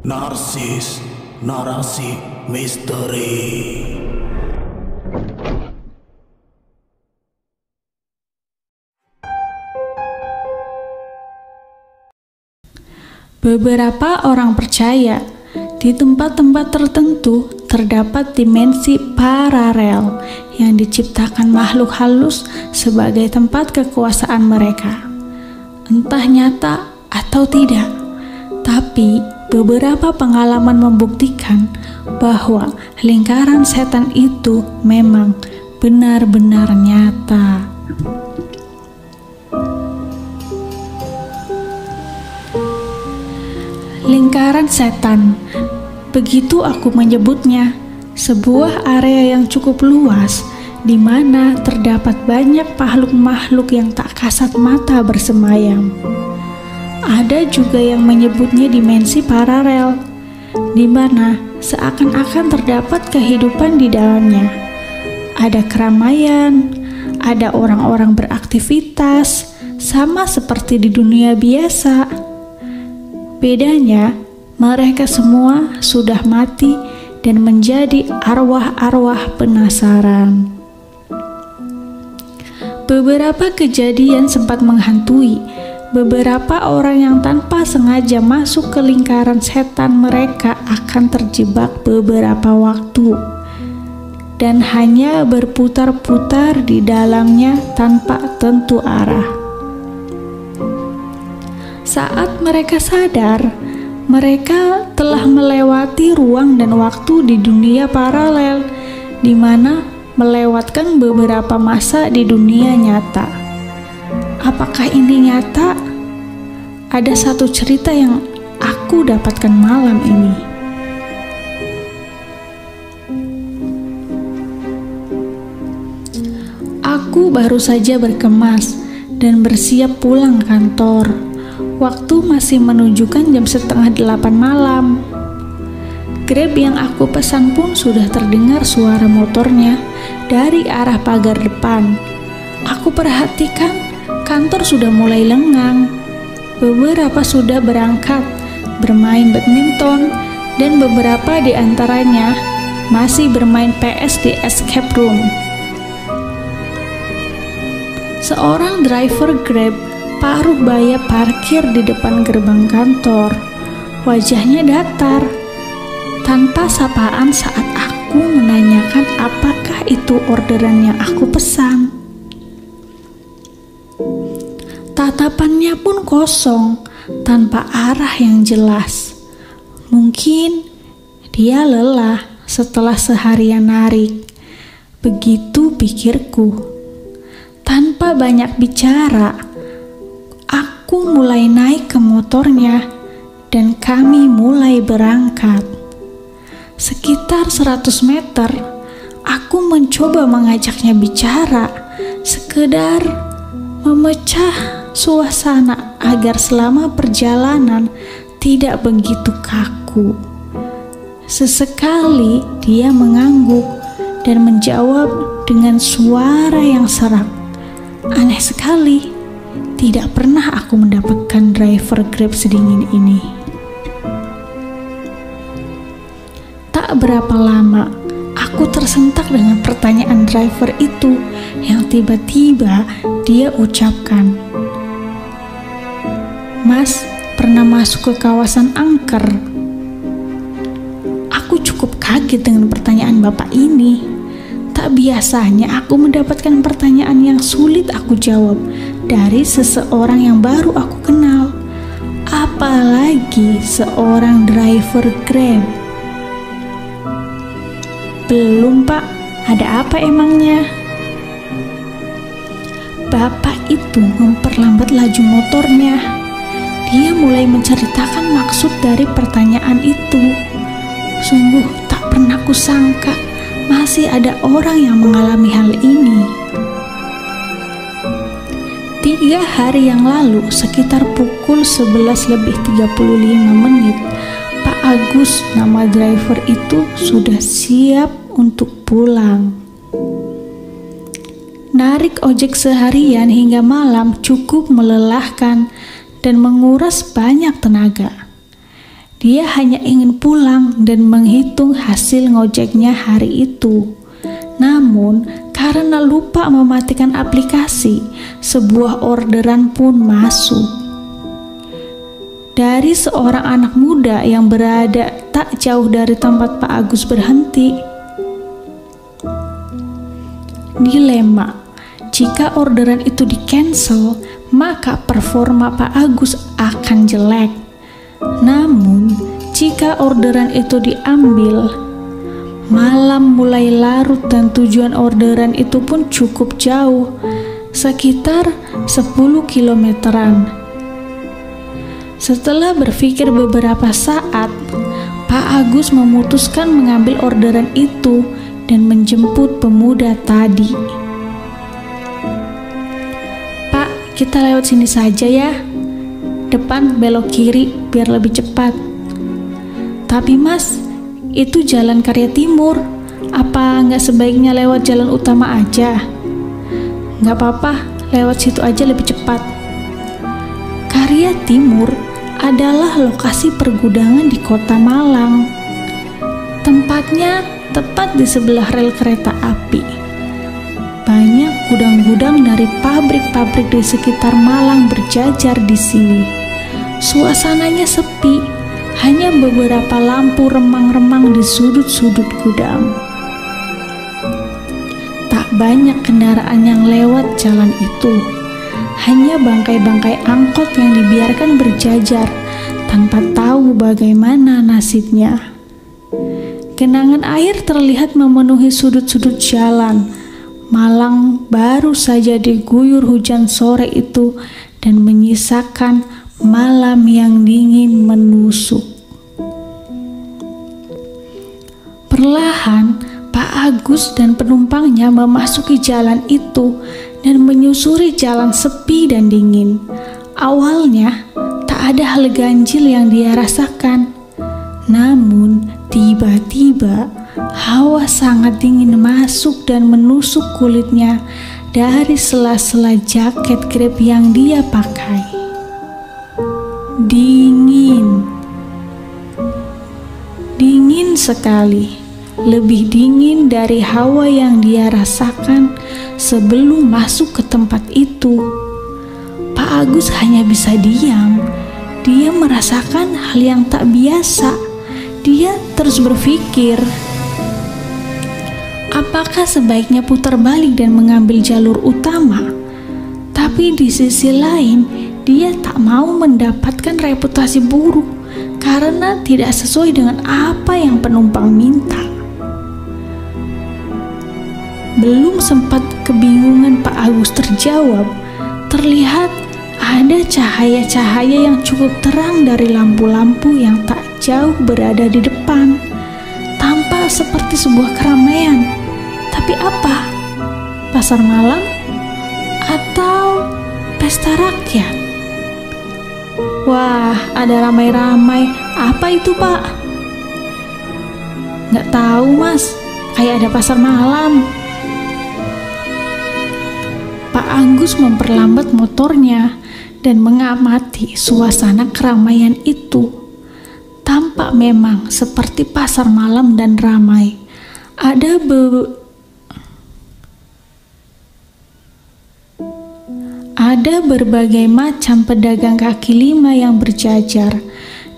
Narsis Narasi Misteri. Beberapa orang percaya di tempat-tempat tertentu terdapat dimensi paralel yang diciptakan makhluk halus sebagai tempat kekuasaan mereka, entah nyata atau tidak. Tapi beberapa pengalaman membuktikan bahwa lingkaran setan itu memang benar-benar nyata. Lingkaran setan, begitu aku menyebutnya, sebuah area yang cukup luas di mana terdapat banyak makhluk-makhluk yang tak kasat mata bersemayam. Ada juga yang menyebutnya dimensi paralel, di mana seakan-akan terdapat kehidupan di dalamnya. Ada keramaian, ada orang-orang beraktivitas, sama seperti di dunia biasa. Bedanya, mereka semua sudah mati dan menjadi arwah-arwah penasaran. Beberapa kejadian sempat menghantui beberapa orang yang tanpa sengaja masuk ke lingkaran setan. Mereka akan terjebak beberapa waktu dan hanya berputar-putar di dalamnya tanpa tentu arah. Saat mereka sadar, mereka telah melewati ruang dan waktu di dunia paralel, di mana melewatkan beberapa masa di dunia nyata. Apakah ini nyata? Ada satu cerita yang aku dapatkan malam ini. Aku baru saja berkemas dan bersiap pulang kantor. Waktu masih menunjukkan jam 7:30 malam. Grab yang aku pesan pun sudah terdengar suara motornya dari arah pagar depan. Aku perhatikan kantor sudah mulai lengang. Beberapa sudah berangkat bermain badminton dan beberapa di antaranya masih bermain PS di escape room. Seorang driver Grab paruh baya parkir di depan gerbang kantor. Wajahnya datar, tanpa sapaan saat aku menanyakan apakah itu orderan yang aku pesan. Tatapannya pun kosong, tanpa arah yang jelas. Mungkin dia lelah setelah seharian narik. Begitu pikirku. Tanpa banyak bicara, aku mulai naik ke motornya dan kami mulai berangkat. Sekitar 100 meter, aku mencoba mengajaknya bicara, sekedar memecah suasana agar selama perjalanan tidak begitu kaku. Sesekali dia mengangguk dan menjawab dengan suara yang serak. Aneh sekali, tidak pernah aku mendapatkan driver Grab sedingin ini. Tak berapa lama, aku tersentak dengan pertanyaan driver itu yang tiba-tiba dia ucapkan, "Mas, pernah masuk ke kawasan angker?" Aku cukup kaget dengan pertanyaan bapak ini. Tak biasanya aku mendapatkan pertanyaan yang sulit aku jawab dari seseorang yang baru aku kenal, apalagi seorang driver Grab. "Belum pak, ada apa emangnya?" Bapak itu memperlambat laju motornya. Dia mulai menceritakan maksud dari pertanyaan itu. Sungguh tak pernah kusangka masih ada orang yang mengalami hal ini. 3 hari yang lalu, sekitar pukul 11:35, Pak Agus, nama driver itu, sudah siap untuk pulang. Narik ojek seharian hingga malam cukup melelahkan dan menguras banyak tenaga. Dia hanya ingin pulang dan menghitung hasil ngojeknya hari itu. Namun, karena lupa mematikan aplikasi, sebuah orderan pun masuk. Dari seorang anak muda yang berada tak jauh dari tempat Pak Agus berhenti. Dilema, jika orderan itu di-cancel, maka performa Pak Agus akan jelek. Namun, jika orderan itu diambil, malam mulai larut dan tujuan orderan itu pun cukup jauh, sekitar 10 kilometeran. Setelah berpikir beberapa saat, Pak Agus memutuskan mengambil orderan itu dan menjemput pemuda tadi. "Pak, kita lewat sini saja ya. Depan belok kiri biar lebih cepat." "Tapi Mas, itu jalan Karya Timur. Apa nggak sebaiknya lewat jalan utama aja?" "Nggak apa-apa, lewat situ aja lebih cepat." Karya Timur adalah lokasi pergudangan di Kota Malang. Tempatnya tepat di sebelah rel kereta api. Banyak gudang-gudang dari pabrik-pabrik di sekitar Malang berjajar di sini. Suasananya sepi, hanya beberapa lampu remang-remang di sudut-sudut gudang. Tak banyak kendaraan yang lewat jalan itu, hanya bangkai-bangkai angkot yang dibiarkan berjajar tanpa tahu bagaimana nasibnya. Genangan air terlihat memenuhi sudut-sudut jalan. Malang baru saja diguyur hujan sore itu dan menyisakan malam yang dingin menusuk. Perlahan, Pak Agus dan penumpangnya memasuki jalan itu dan menyusuri jalan sepi dan dingin. Awalnya, tak ada hal ganjil yang dia rasakan. Namun, tiba-tiba hawa sangat dingin masuk dan menusuk kulitnya dari sela-sela jaket Grab yang dia pakai. Dingin sekali, lebih dingin dari hawa yang dia rasakan sebelum masuk ke tempat itu. Pak Agus hanya bisa diam. Dia merasakan hal yang tak biasa. Dia terus berpikir, apakah sebaiknya putar balik dan mengambil jalur utama? Tapi di sisi lain, dia tak mau mendapatkan reputasi buruk karena tidak sesuai dengan apa yang penumpang minta. Belum sempat kebingungan Pak Agus terjawab, terlihat ada cahaya-cahaya yang cukup terang dari lampu-lampu yang tak jauh berada di depan. Tampak seperti sebuah keramaian. Tapi apa? Pasar malam? Atau pesta rakyat? Wah, ada ramai-ramai. Apa itu, Pak? Nggak tahu, Mas. Kayak ada pasar malam. Pak Agus memperlambat motornya dan mengamati suasana keramaian itu. Tampak memang seperti pasar malam dan ramai. Ada berbagai macam pedagang kaki lima yang berjajar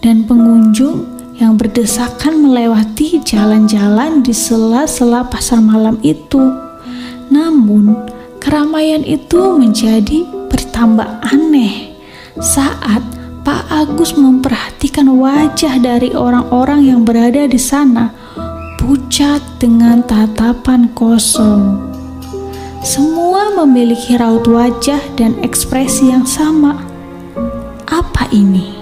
dan pengunjung yang berdesakan melewati jalan-jalan di sela-sela pasar malam itu. Namun, keramaian itu menjadi bertambah aneh saat Pak Agus memperhatikan wajah dari orang-orang yang berada di sana, pucat dengan tatapan kosong. Semua memiliki raut wajah dan ekspresi yang sama. Apa ini?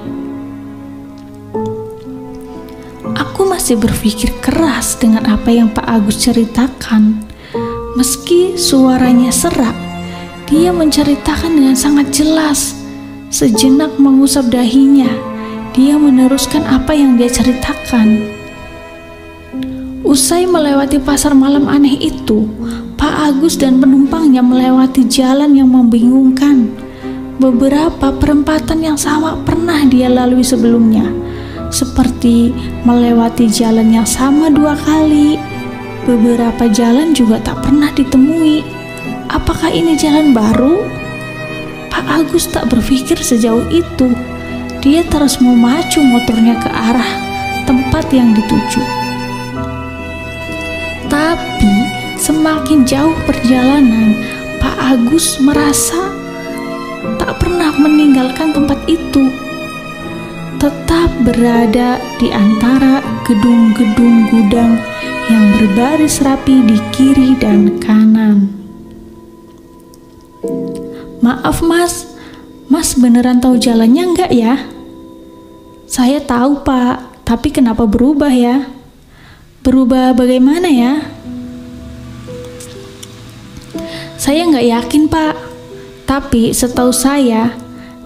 Aku masih berpikir keras dengan apa yang Pak Agus ceritakan. Meski suaranya serak, dia menceritakan dengan sangat jelas. Sejenak mengusap dahinya, dia meneruskan apa yang dia ceritakan. Usai melewati pasar malam aneh itu, Pak Agus dan penumpangnya melewati jalan yang membingungkan. Beberapa perempatan yang sama pernah dia lalui sebelumnya, seperti melewati jalan yang sama 2 kali. Beberapa jalan juga tak pernah ditemui. Apakah ini jalan baru? Pak Agus tak berpikir sejauh itu. Dia terus memacu motornya ke arah tempat yang dituju. Tapi semakin jauh perjalanan, Pak Agus merasa tak pernah meninggalkan tempat itu. Tetap berada di antara gedung-gedung gudang yang berbaris rapi di kiri dan kanan. Maaf mas, mas beneran tahu jalannya enggak ya? Saya tahu pak, tapi kenapa berubah ya? Berubah bagaimana ya? Saya nggak yakin pak, tapi setahu saya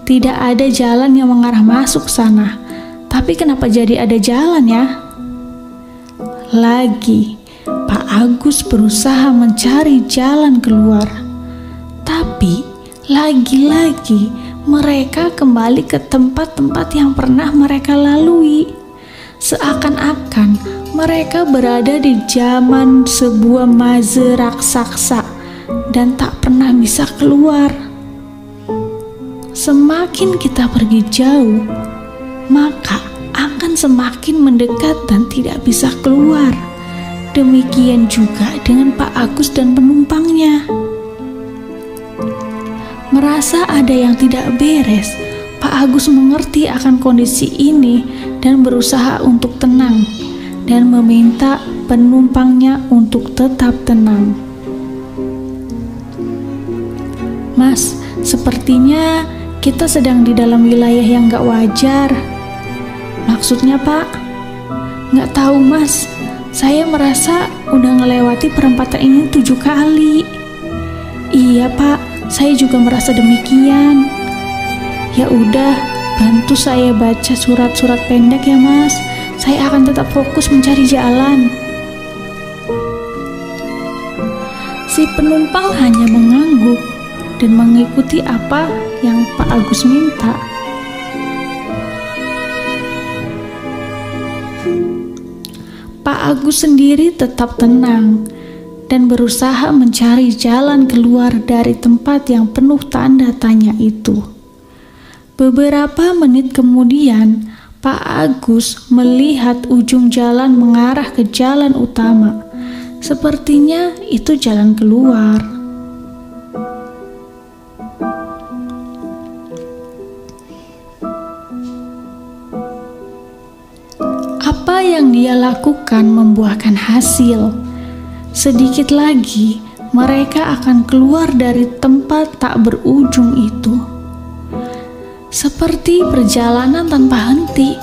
tidak ada jalan yang mengarah masuk sana. Tapi kenapa jadi ada jalan ya? Lagi, Pak Agus berusaha mencari jalan keluar. Tapi, lagi-lagi mereka kembali ke tempat-tempat yang pernah mereka lalui. Seakan-akan mereka berada di zaman sebuah maze raksasa dan tak pernah bisa keluar. Semakin kita pergi jauh, maka akan semakin mendekat dan tidak bisa keluar. Demikian juga dengan Pak Agus dan penumpangnya. Merasa ada yang tidak beres, Pak Agus mengerti akan kondisi ini dan berusaha untuk tenang dan meminta penumpangnya untuk tetap tenang. Mas, sepertinya kita sedang di dalam wilayah yang gak wajar. Maksudnya pak? Gak tahu mas, saya merasa udah ngelewati perempatan ini 7 kali. Iya pak, saya juga merasa demikian. Ya udah, bantu saya baca surat-surat pendek ya mas. Saya akan tetap fokus mencari jalan. Si penumpang hanya mengangguk dan mengikuti apa yang Pak Agus minta. Pak Agus sendiri tetap tenang dan berusaha mencari jalan keluar dari tempat yang penuh tanda tanya itu. Beberapa menit kemudian, Pak Agus melihat ujung jalan mengarah ke jalan utama. Sepertinya itu jalan keluar. Apa yang dia lakukan membuahkan hasil. Sedikit lagi, mereka akan keluar dari tempat tak berujung itu. Seperti perjalanan tanpa henti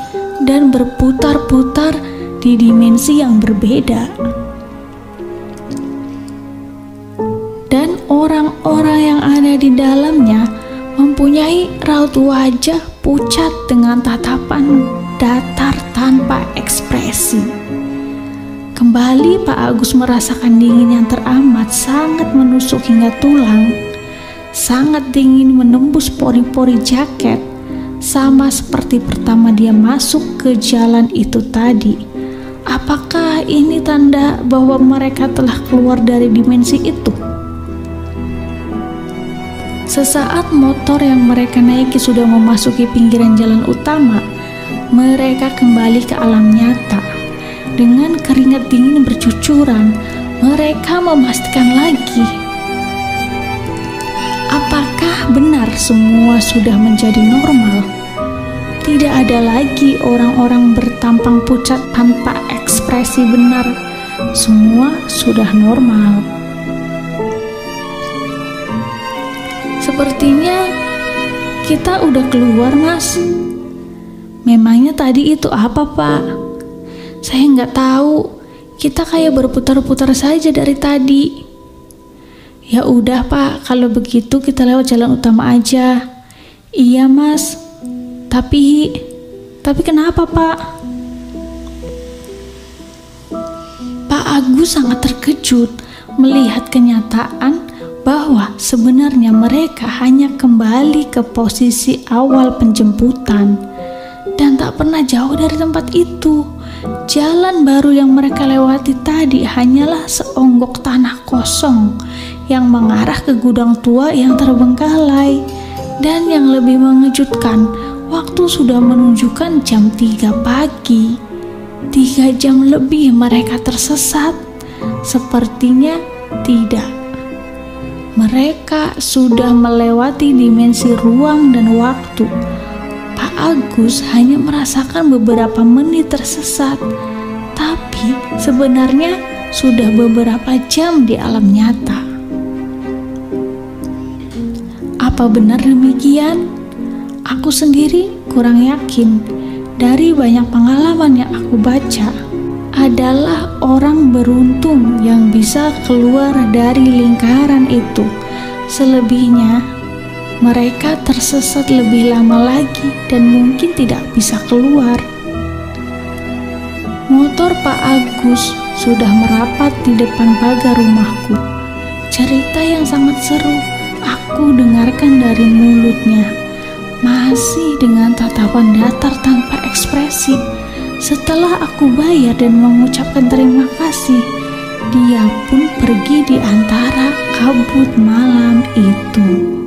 dan berputar-putar di dimensi yang berbeda. Dan orang-orang yang ada di dalamnya mempunyai raut wajah pucat dengan tatapan datar tanpa ekspresi. Kembali Pak Agus merasakan dingin yang teramat sangat menusuk hingga tulang. Sangat dingin menembus pori-pori jaket, sama seperti pertama dia masuk ke jalan itu tadi. Apakah ini tanda bahwa mereka telah keluar dari dimensi itu? Sesaat motor yang mereka naiki sudah memasuki pinggiran jalan utama, mereka kembali ke alam nyata. Dengan keringat dingin bercucuran, mereka memastikan lagi, apakah benar semua sudah menjadi normal? Tidak ada lagi orang-orang bertampang pucat tanpa ekspresi benar. Semua sudah normal. Sepertinya kita udah keluar, Mas. Memangnya tadi itu apa, Pak? Saya nggak tahu. Kita kayak berputar-putar saja dari tadi. Ya udah, Pak. Kalau begitu kita lewat jalan utama aja. Iya, Mas. Tapi kenapa, Pak? Pak Agus sangat terkejut melihat kenyataan bahwa sebenarnya mereka hanya kembali ke posisi awal penjemputan dan tak pernah jauh dari tempat itu. Jalan baru yang mereka lewati tadi hanyalah seonggok tanah kosong yang mengarah ke gudang tua yang terbengkalai. Dan yang lebih mengejutkan, waktu sudah menunjukkan jam 3 pagi. 3 jam lebih mereka tersesat. Sepertinya tidak. Mereka sudah melewati dimensi ruang dan waktu. Pak Agus hanya merasakan beberapa menit tersesat, tapi sebenarnya sudah beberapa jam di alam nyata. Apa benar demikian? Aku sendiri kurang yakin. Dari banyak pengalaman yang aku baca, adalah orang beruntung yang bisa keluar dari lingkaran itu. Selebihnya, mereka tersesat lebih lama lagi dan mungkin tidak bisa keluar. Motor Pak Agus sudah merapat di depan pagar rumahku. Cerita yang sangat seru aku dengarkan dari mulutnya, masih dengan tatapan datar tanpa ekspresi. Setelah aku bayar dan mengucapkan terima kasih, dia pun pergi di antara kabut malam itu.